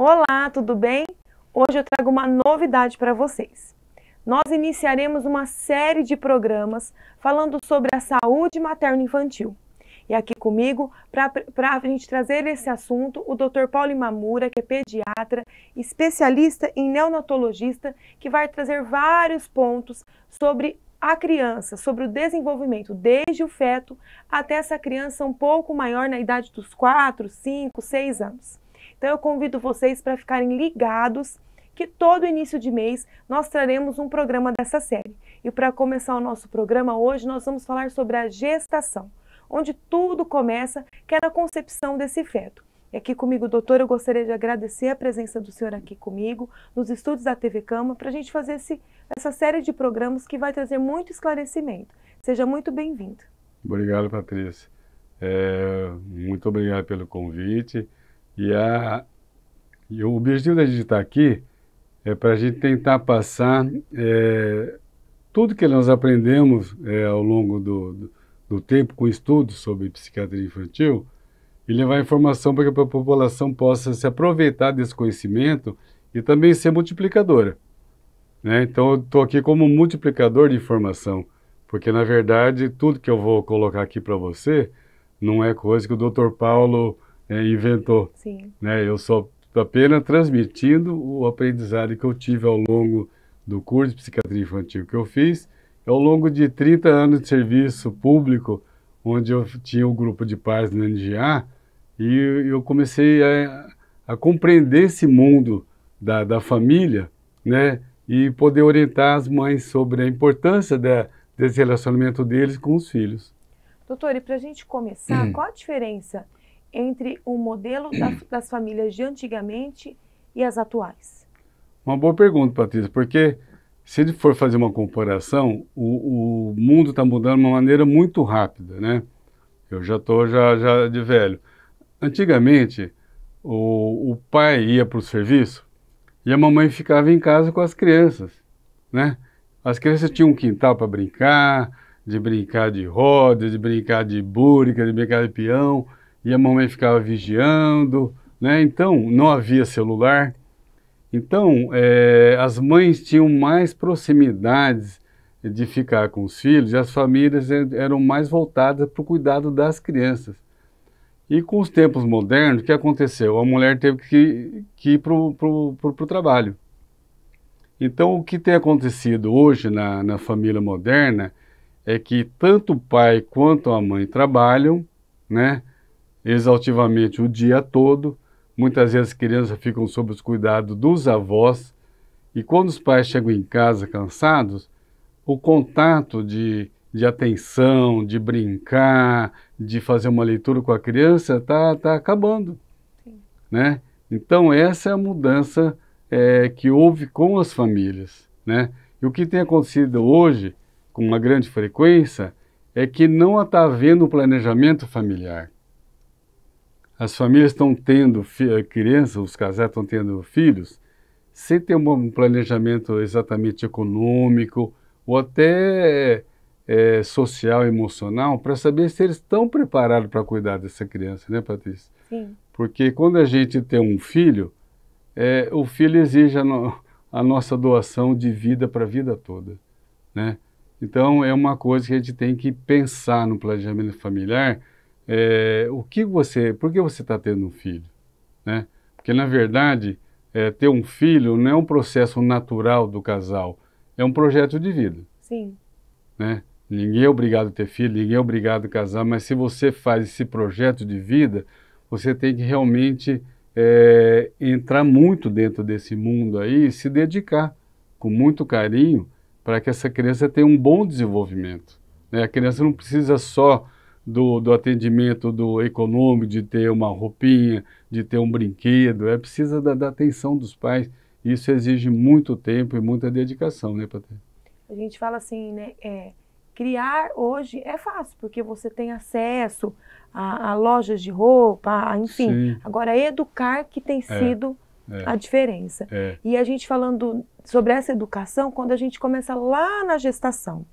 Olá, tudo bem? Hoje eu trago uma novidade para vocês. Nós iniciaremos uma série de programas falando sobre a saúde materno-infantil. E aqui comigo, para a gente trazer esse assunto, o Dr. Paulo Imamura, que é pediatra, especialista em neonatologista, que vai trazer vários pontos sobre a criança, sobre o desenvolvimento desde o feto até essa criança um pouco maior na idade dos 4, 5, 6 anos. Então eu convido vocês para ficarem ligados que todo início de mês nós traremos um programa dessa série. E para começar o nosso programa hoje, nós vamos falar sobre a gestação, onde tudo começa, que é na concepção desse feto. E aqui comigo, doutor, eu gostaria de agradecer a presença do senhor aqui comigo, nos estúdios da TV Cama, para a gente fazer essa série de programas que vai trazer muito esclarecimento. Seja muito bem-vindo. Obrigado, Patrícia. Muito obrigado pelo convite. E o objetivo da gente estar aqui é para a gente tentar passar tudo que nós aprendemos ao longo do tempo com estudos sobre psiquiatria infantil e levar informação para que a população possa se aproveitar desse conhecimento e também ser multiplicadora, né? Então eu estou aqui como multiplicador de informação, porque na verdade tudo que eu vou colocar aqui para você não é coisa que o Dr. Paulo inventou. Sim. Né? Eu só estou apenas transmitindo o aprendizado que eu tive ao longo do curso de psiquiatria infantil que eu fiz, ao longo de 30 anos de serviço público, onde eu tinha um grupo de pais no NGA, e eu comecei a compreender esse mundo da família, né? E poder orientar as mães sobre a importância desse relacionamento deles com os filhos. Doutor, e para a gente começar, qual a diferença entre o modelo das famílias de antigamente e as atuais? Uma boa pergunta, Patrícia, porque se ele for fazer uma comparação, o mundo está mudando de uma maneira muito rápida, né? Eu já estou já de velho. Antigamente, o pai ia para o serviço e a mamãe ficava em casa com as crianças, né? As crianças tinham um quintal para brincar de roda, de brincar de búrica, de brincar de peão, e a mamãe ficava vigiando, né? Então, não havia celular. Então, as mães tinham mais proximidades de ficar com os filhos e as famílias eram mais voltadas para o cuidado das crianças. E com os tempos modernos, o que aconteceu? A mulher teve que ir para o trabalho. Então, o que tem acontecido hoje na família moderna é que tanto o pai quanto a mãe trabalham, né? Exaustivamente o dia todo. Muitas vezes as crianças ficam sob os cuidados dos avós, e quando os pais chegam em casa cansados, o contato de atenção, de brincar, de fazer uma leitura com a criança tá acabando. Sim. Né? Então essa é a mudança que houve com as famílias, né? E o que tem acontecido hoje, com uma grande frequência, é que não está havendo um planejamento familiar. As famílias estão tendo crianças, os casais estão tendo filhos, sem ter um planejamento exatamente econômico ou até social, emocional, para saber se eles estão preparados para cuidar dessa criança, né, Patrícia? Sim. Porque quando a gente tem um filho, o filho exige a nossa doação de vida para a vida toda, né? Então é uma coisa que a gente tem que pensar no planejamento familiar. Por que você está tendo um filho, né? Porque na verdade ter um filho não é um processo natural do casal, é um projeto de vida. Sim. Né? Ninguém é obrigado a ter filho, ninguém é obrigado a casar, mas se você faz esse projeto de vida, você tem que realmente entrar muito dentro desse mundo aí e se dedicar com muito carinho para que essa criança tenha um bom desenvolvimento, né? A criança não precisa só do atendimento econômico, de ter uma roupinha, de ter um brinquedo, precisa da atenção dos pais. Isso exige muito tempo e muita dedicação, né, Patrícia? A gente fala assim, né, criar hoje é fácil, porque você tem acesso a lojas de roupa, enfim. Sim. Agora, educar que tem sido a diferença. E a gente falando sobre essa educação, quando a gente começa lá na gestação.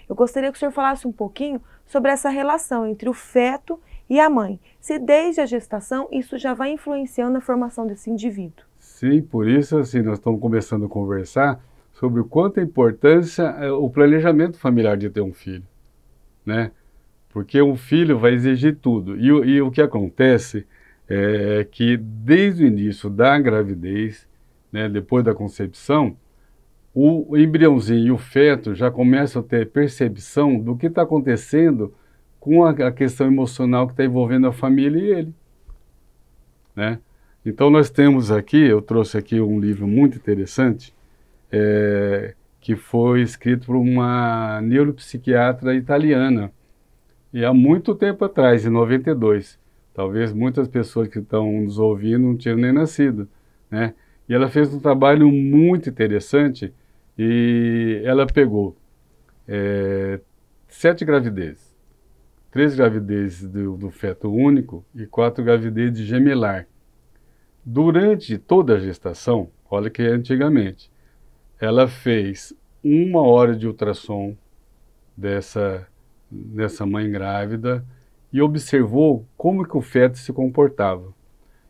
Eu gostaria que o senhor falasse um pouquinho sobre essa relação entre o feto e a mãe. Se desde a gestação isso já vai influenciando a formação desse indivíduo. Sim, por isso assim, nós estamos começando a conversar sobre o quanto é importância o planejamento familiar de ter um filho, né? Porque um filho vai exigir tudo. E o que acontece é que desde o início da gravidez, né, depois da concepção, o embriãozinho e o feto já começam a ter percepção do que está acontecendo com a questão emocional que está envolvendo a família e ele, né? Então nós temos aqui, eu trouxe aqui um livro muito interessante, que foi escrito por uma neuropsiquiatra italiana, e há muito tempo atrás, em 92. Talvez muitas pessoas que estão nos ouvindo não tinham nem nascido, né? E ela fez um trabalho muito interessante e ela pegou 7 gravidezes, 3 gravidezes do feto único e 4 gravidezes gemelar. Durante toda a gestação, olha que é antigamente, ela fez 1 hora de ultrassom dessa mãe grávida e observou como que o feto se comportava.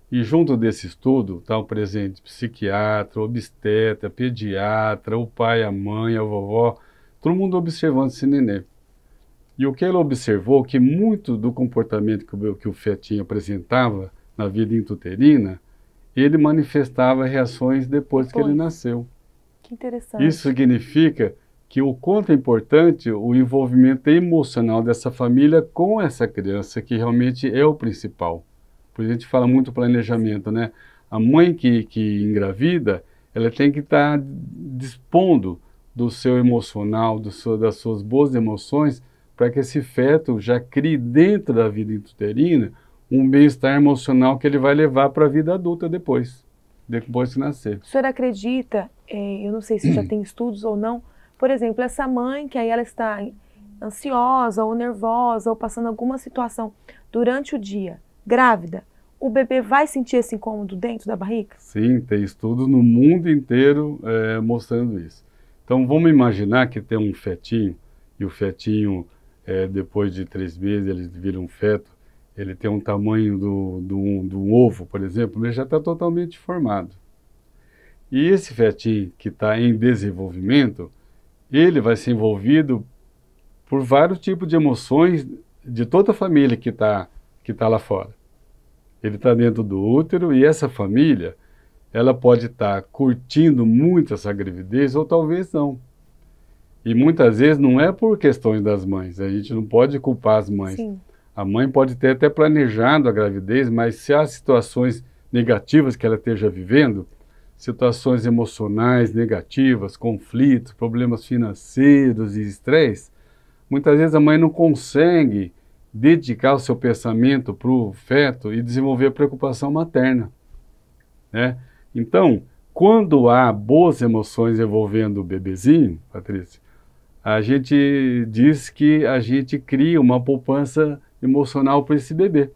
E junto desse estudo estavam presentes psiquiatra, obstetra, pediatra, o pai, a mãe, a vovó, todo mundo observando esse neném. E o que ela observou, que muito do comportamento que o fetinho apresentava na vida intrauterina, ele manifestava reações depois que ele nasceu. Que interessante. Isso significa que o quanto é importante o envolvimento emocional dessa família com essa criança, que realmente é o principal. Por isso a gente fala muito planejamento, né? A mãe que engravida, ela tem que estar dispondo do seu emocional, das suas boas emoções, para que esse feto já crie dentro da vida intrauterina um bem-estar emocional que ele vai levar para a vida adulta depois de nascer. O senhor acredita, eu não sei se já tem estudos ou não, por exemplo, essa mãe que aí ela está ansiosa ou nervosa ou passando alguma situação durante o dia, grávida, o bebê vai sentir esse incômodo dentro da barriga? Sim, tem estudos no mundo inteiro mostrando isso. Então vamos imaginar que tem um fetinho, e o fetinho, depois de 3 meses, ele vira um feto, ele tem um tamanho do ovo, por exemplo, ele já está totalmente formado. E esse fetinho que está em desenvolvimento, ele vai ser envolvido por vários tipos de emoções de toda a família que tá lá fora. Ele está dentro do útero e essa família, ela pode estar curtindo muito essa gravidez ou talvez não. E muitas vezes não é por questões das mães, a gente não pode culpar as mães. Sim. A mãe pode ter até planejado a gravidez, mas se há situações negativas que ela esteja vivendo, situações emocionais negativas, conflitos, problemas financeiros e estresse, muitas vezes a mãe não consegue dedicar o seu pensamento para o feto e desenvolver a preocupação materna, né? Então, quando há boas emoções envolvendo o bebezinho, Patrícia, a gente diz que a gente cria uma poupança emocional para esse bebê.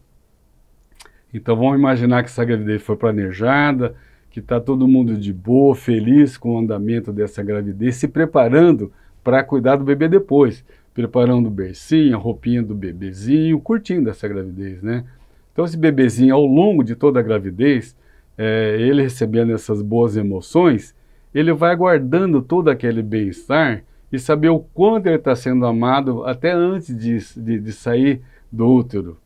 Então vamos imaginar que essa gravidez foi planejada, que está todo mundo de boa, feliz com o andamento dessa gravidez, se preparando para cuidar do bebê depois, preparando o bercinho, a roupinha do bebezinho, curtindo essa gravidez, né? Então esse bebezinho, ao longo de toda a gravidez, ele recebendo essas boas emoções, ele vai guardando todo aquele bem-estar e saber o quanto ele está sendo amado até antes de sair do útero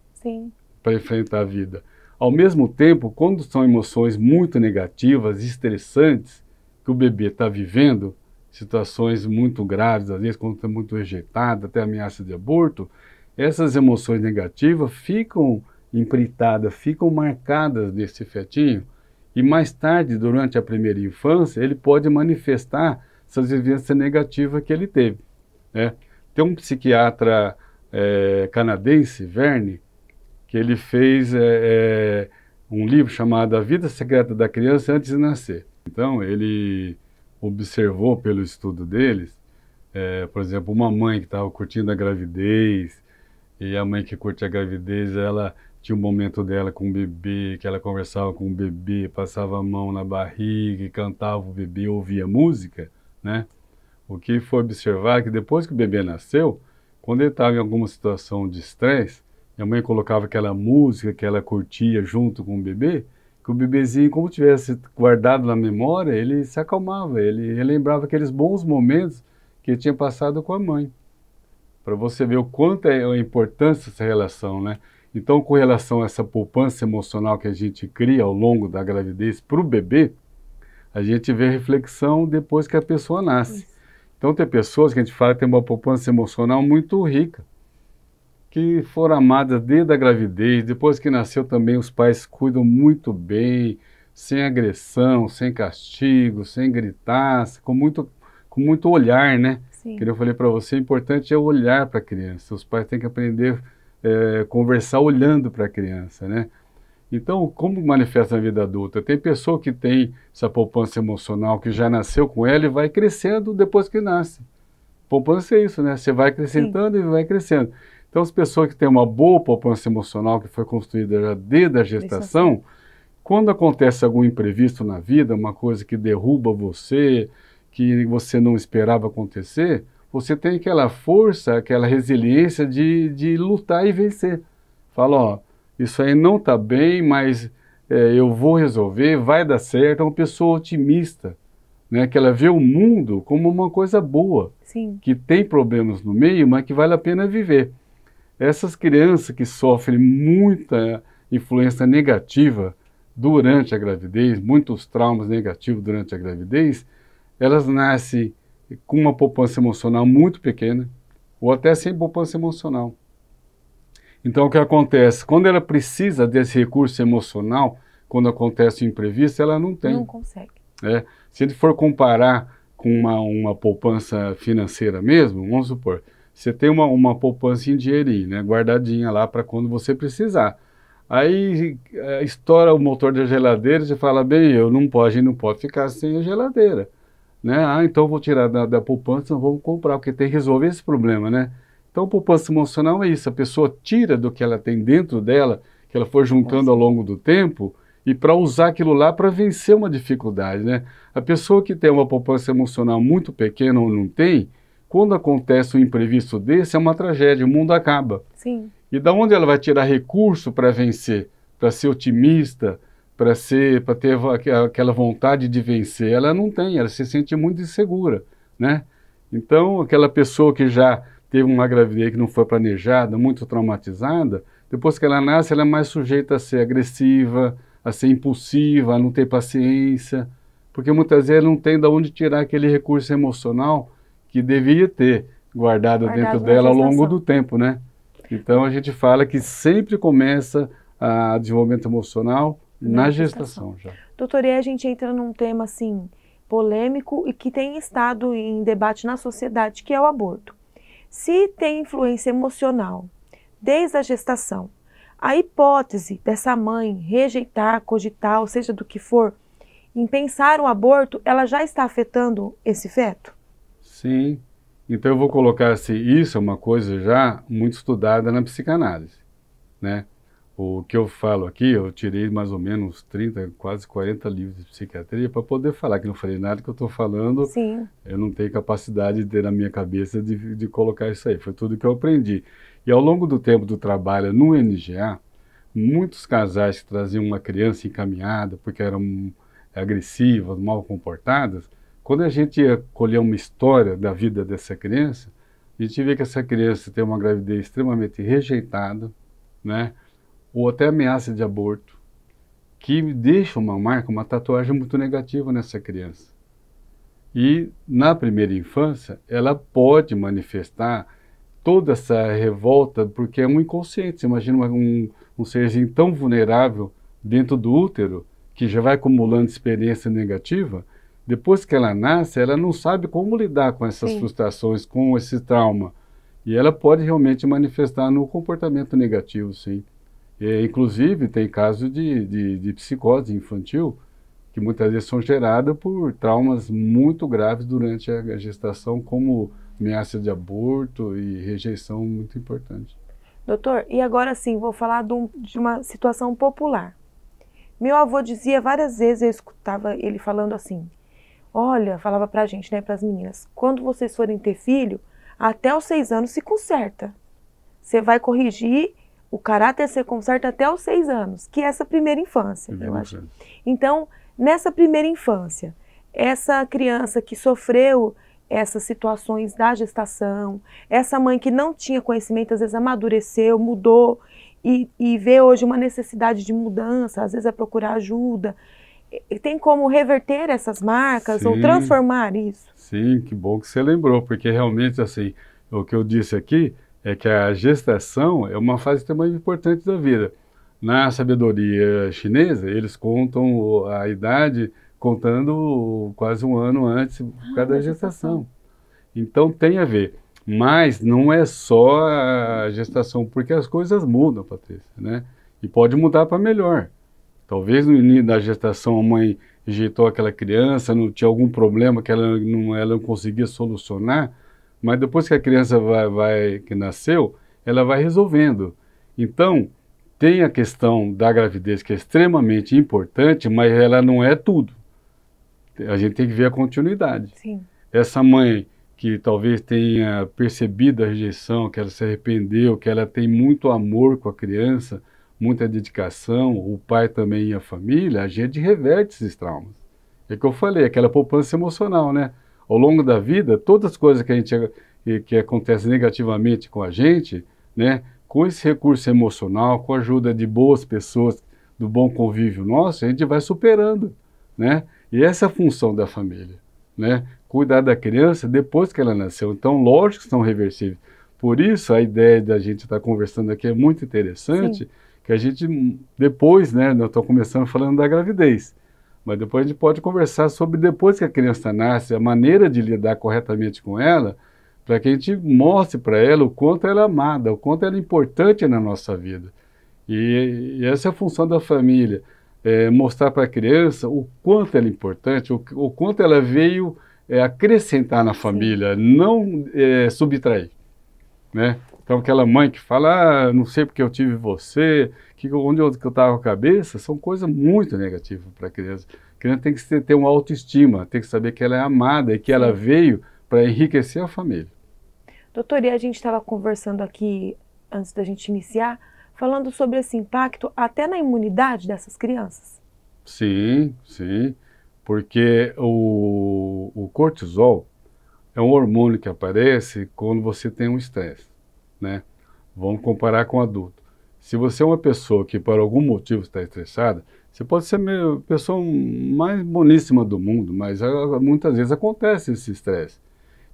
para enfrentar a vida. Ao mesmo tempo, quando são emoções muito negativas, estressantes, que o bebê está vivendo, situações muito graves, às vezes quando está muito rejeitado, até ameaça de aborto, essas emoções negativas ficam empreitadas, ficam marcadas nesse fetinho, e mais tarde, durante a primeira infância, ele pode manifestar essas vivências negativas que ele teve, né? Tem um psiquiatra canadense, Verne, que ele fez um livro chamado A Vida Secreta da Criança Antes de Nascer. Então, ele observou pelo estudo deles, por exemplo, uma mãe que estava curtindo a gravidez, e a mãe que curte a gravidez, ela tinha um momento dela com o bebê, que ela conversava com o bebê, passava a mão na barriga, e cantava o bebê, ouvia música, né? O que foi observar é que depois que o bebê nasceu, quando ele estava em alguma situação de estresse, a mãe colocava aquela música que ela curtia junto com o bebê, que o bebezinho, como tivesse guardado na memória, ele se acalmava, ele relembrava aqueles bons momentos que ele tinha passado com a mãe. Para você ver o quanto é a importância dessa relação, né? Então, com relação a essa poupança emocional que a gente cria ao longo da gravidez para o bebê, a gente vê reflexão depois que a pessoa nasce. Então, tem pessoas que a gente fala que tem uma poupança emocional muito rica, que foram amadas desde a gravidez, depois que nasceu também os pais cuidam muito bem, sem agressão, sem castigo, sem gritar, com muito olhar, né? Sim. Que eu falei para você, o importante é olhar para a criança. Os pais têm que aprender a conversar olhando para a criança, né? Então, como manifesta na vida adulta? Tem pessoa que tem essa poupança emocional, que já nasceu com ela e vai crescendo depois que nasce. Poupança é isso, né? Você vai acrescentando e vai crescendo. Então, as pessoas que têm uma boa poupança emocional, que foi construída já desde a gestação, quando acontece algum imprevisto na vida, uma coisa que derruba você, que você não esperava acontecer, você tem aquela força, aquela resiliência de lutar e vencer. Fala, ó, isso aí não está bem, mas eu vou resolver, vai dar certo. É uma pessoa otimista, né? Que ela vê o mundo como uma coisa boa, Sim. que tem problemas no meio, mas que vale a pena viver. Essas crianças que sofrem muita influência negativa durante a gravidez, muitos traumas negativos durante a gravidez, elas nascem com uma poupança emocional muito pequena, ou até sem poupança emocional. Então, o que acontece? Quando ela precisa desse recurso emocional, quando acontece o imprevisto, ela não tem. Não consegue. Se ele for comparar com uma poupança financeira mesmo, vamos supor, você tem uma poupança em dinheirinho, né, guardadinha lá para quando você precisar. Aí estoura o motor da geladeira e você fala, bem, a gente não pode ficar sem a geladeira. Né? Então eu vou tirar da poupança, vamos comprar, porque tem que resolver esse problema, né? Então, poupança emocional é isso, a pessoa tira do que ela tem dentro dela, que ela foi juntando ao longo do tempo, e para usar aquilo lá para vencer uma dificuldade, né? A pessoa que tem uma poupança emocional muito pequena ou não tem, quando acontece um imprevisto desse, é uma tragédia, o mundo acaba. Sim. E da onde ela vai tirar recurso para vencer, para ser otimista, para ter aquela vontade de vencer? Ela não tem, ela se sente muito insegura, né? Então, aquela pessoa que já teve uma gravidez que não foi planejada, muito traumatizada, depois que ela nasce, ela é mais sujeita a ser agressiva, a ser impulsiva, a não ter paciência, porque muitas vezes ela não tem de onde tirar aquele recurso emocional que deveria ter guardado dentro dela ao longo do tempo, né? Então, a gente fala que sempre começa a desenvolvimento emocional na gestação já. Doutor, e a gente entra num tema, assim, polêmico e que tem estado em debate na sociedade, que é o aborto. Se tem influência emocional desde a gestação, a hipótese dessa mãe rejeitar, cogitar, ou seja, do que for, em pensar o aborto, ela já está afetando esse feto? Sim. Então eu vou colocar assim, isso é uma coisa já muito estudada na psicanálise, né? O que eu falo aqui, eu tirei mais ou menos 30, quase 40 livros de psiquiatria para poder falar, que não falei nada que eu estou falando. Sim. Eu não tenho capacidade de ter na minha cabeça de colocar isso aí, foi tudo que eu aprendi. E ao longo do tempo do trabalho no NGA, muitos casais que traziam uma criança encaminhada porque eram agressivas, mal comportadas, quando a gente ia colher uma história da vida dessa criança, a gente vê que essa criança tem uma gravidez extremamente rejeitada, né? Ou até ameaça de aborto, que deixa uma marca, uma tatuagem muito negativa nessa criança. E na primeira infância, ela pode manifestar toda essa revolta, porque é um inconsciente. Você imagina um serzinho tão vulnerável dentro do útero, que já vai acumulando experiência negativa, depois que ela nasce, ela não sabe como lidar com essas frustrações, com esse trauma. E ela pode realmente manifestar no comportamento negativo, sim. Inclusive, tem casos de psicose infantil, que muitas vezes são geradas por traumas muito graves durante a gestação, como ameaça de aborto e rejeição muito importante. Doutor, e agora sim, vou falar de uma situação popular. Meu avô dizia várias vezes, eu escutava ele falando assim, olha, falava pra gente, né, pras meninas, quando vocês forem ter filho, até os 6 anos se conserta. Você vai corrigir o caráter se conserta até os 6 anos, que é essa primeira infância, eu acho. Então, nessa primeira infância, essa criança que sofreu essas situações da gestação, essa mãe que não tinha conhecimento, às vezes amadureceu, mudou e vê hoje uma necessidade de mudança, às vezes é procurar ajuda. Tem como reverter essas marcas ou transformar isso? Sim, que bom que você lembrou, porque realmente, assim, o que eu disse aqui é que a gestação é uma fase extremamente importante da vida. Na sabedoria chinesa, eles contam a idade contando quase um ano antes por causa da gestação. Então tem a ver, mas não é só a gestação, porque as coisas mudam, Patrícia, né? E pode mudar para melhor. Talvez no início da gestação a mãe rejeitou aquela criança, não tinha algum problema que ela não conseguia solucionar, mas depois que a criança que nasceu, ela vai resolvendo. Então, tem a questão da gravidez que é extremamente importante, mas ela não é tudo. A gente tem que ver a continuidade. Sim. Essa mãe que talvez tenha percebido a rejeição, que ela se arrependeu, que ela tem muito amor com a criança, muita dedicação, o pai também e a família, a gente reverte esses traumas. É o que eu falei, aquela poupança emocional, né? Ao longo da vida, todas as coisas que acontecem negativamente com a gente, né? Com esse recurso emocional, com a ajuda de boas pessoas, do bom convívio nosso, a gente vai superando, né? E essa é a função da família, né? Cuidar da criança depois que ela nasceu. Então, lógico que são reversíveis. Por isso, a ideia da gente estar conversando aqui é muito interessante. Sim. Que a gente, depois, né, nós estamos começando falando da gravidez, mas depois a gente pode conversar sobre depois que a criança nasce, a maneira de lidar corretamente com ela, para que a gente mostre para ela o quanto ela é amada, o quanto ela é importante na nossa vida. E essa é a função da família, mostrar para a criança o quanto ela é importante, o quanto ela veio acrescentar na família, não subtrair, né? Então, aquela mãe que fala, não sei porque eu tive você, onde eu estava com a cabeça, são coisas muito negativas para a criança. A criança tem que ter uma autoestima, tem que saber que ela é amada e que ela veio para enriquecer a família. Doutor, e a gente estava conversando aqui, antes da gente iniciar, falando sobre esse impacto até na imunidade dessas crianças. Sim, sim, porque o cortisol é um hormônio que aparece quando você tem um estresse. Né? Vamos comparar com o adulto. Se você é uma pessoa que por algum motivo está estressada, você pode ser a pessoa mais boníssima do mundo, mas muitas vezes acontece esse estresse.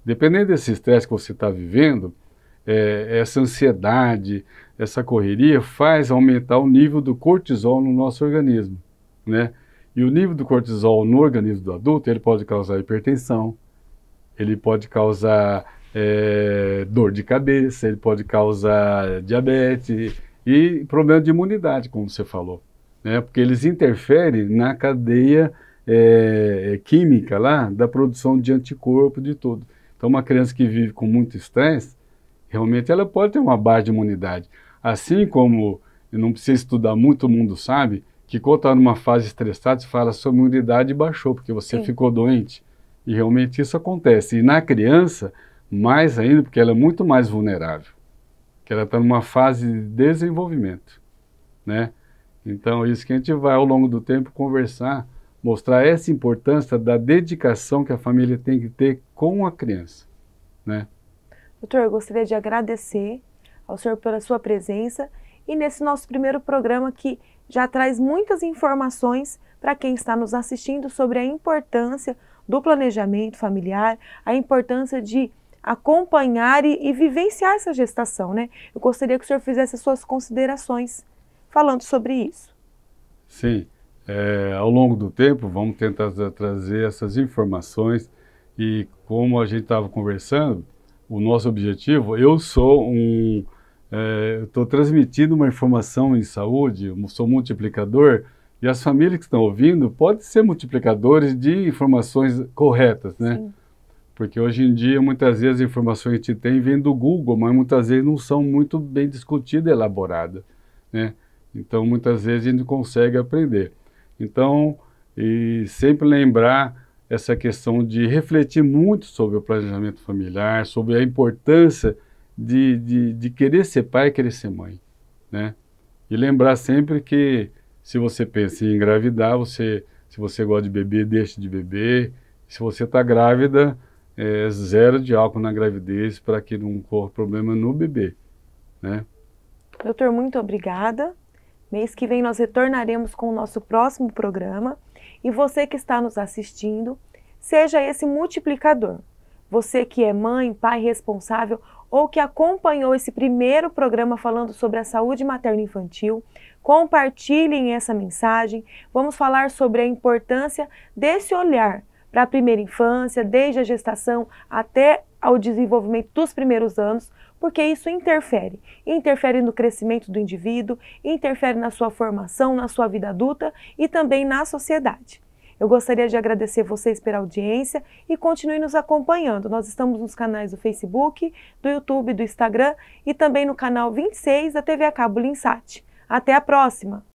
Dependendo desse estresse que você está vivendo, essa ansiedade, essa correria faz aumentar o nível do cortisol no nosso organismo, né? E o nível do cortisol no organismo do adulto, ele pode causar hipertensão, ele pode causar dor de cabeça, ele pode causar diabetes e problema de imunidade, como você falou, né? Porque eles interferem na cadeia química lá da produção de anticorpo, de tudo. Então, uma criança que vive com muito estresse, realmente ela pode ter uma baixa de imunidade. Assim como, não precisa estudar muito, todo mundo sabe, que quando está numa fase estressada, você fala, sua imunidade baixou, porque você ficou doente. E realmente isso acontece. E na criança, mais ainda, porque ela é muito mais vulnerável, que ela está numa fase de desenvolvimento, né? Então, isso que a gente vai, ao longo do tempo, conversar, mostrar essa importância da dedicação que a família tem que ter com a criança, né? Doutor, eu gostaria de agradecer ao senhor pela sua presença e nesse nosso primeiro programa que já traz muitas informações para quem está nos assistindo sobre a importância do planejamento familiar, a importância de acompanhar e vivenciar essa gestação, né? Eu gostaria que o senhor fizesse as suas considerações falando sobre isso. Sim, ao longo do tempo vamos tentar trazer essas informações e como a gente estava conversando, o nosso objetivo, eu estou transmitindo uma informação em saúde, eu sou multiplicador e as famílias que estão ouvindo podem ser multiplicadores de informações corretas, né? Sim. Porque hoje em dia, muitas vezes, as informações que a gente tem vêm do Google, mas muitas vezes não são muito bem discutidas e elaboradas, né? Então, muitas vezes a gente consegue aprender. Então, e sempre lembrar essa questão de refletir muito sobre o planejamento familiar, sobre a importância de querer ser pai e querer ser mãe, né? E lembrar sempre que se você pensa em engravidar, se você gosta de beber, deixe de beber. Se você está grávida, zero de álcool na gravidez para que não ocorra problema no bebê, né? Doutor, muito obrigada. Mês que vem nós retornaremos com o nosso próximo programa. E você que está nos assistindo, seja esse multiplicador. Você que é mãe, pai responsável ou que acompanhou esse primeiro programa falando sobre a saúde materno-infantil, compartilhem essa mensagem. Vamos falar sobre a importância desse olhar para a primeira infância, desde a gestação até ao desenvolvimento dos primeiros anos, porque isso interfere. Interfere no crescimento do indivíduo, interfere na sua formação, na sua vida adulta e também na sociedade. Eu gostaria de agradecer vocês pela audiência e continue nos acompanhando. Nós estamos nos canais do Facebook, do YouTube, do Instagram e também no canal 26 da TV a cabo Linsat. Até a próxima!